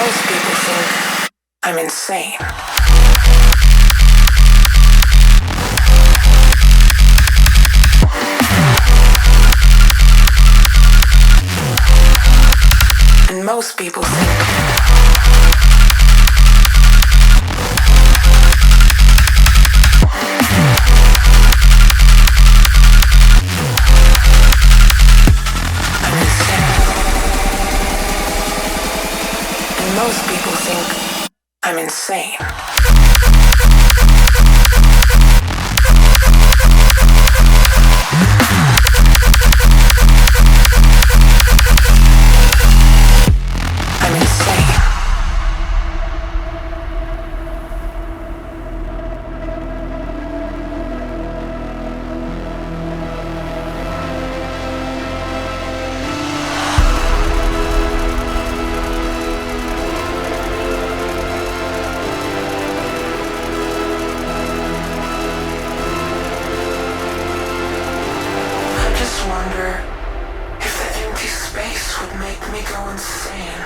Most people think I'm insane. And most people think I'm insane. And most people think I'm insane. I'm insane. I just wonder if that empty space would make me go insane.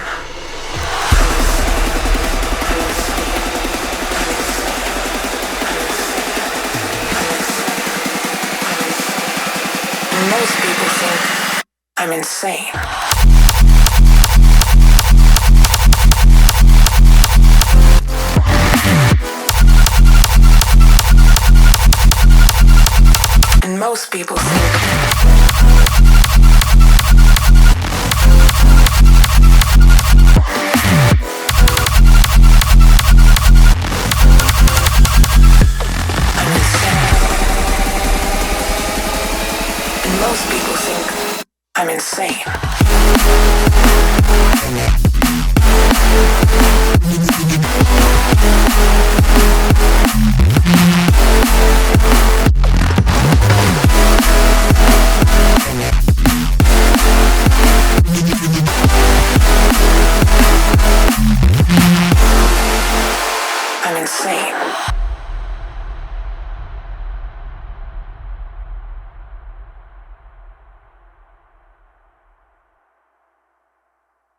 Most people think I'm insane. And most people think I'm insane. And most people think I'm insane. I'm insane.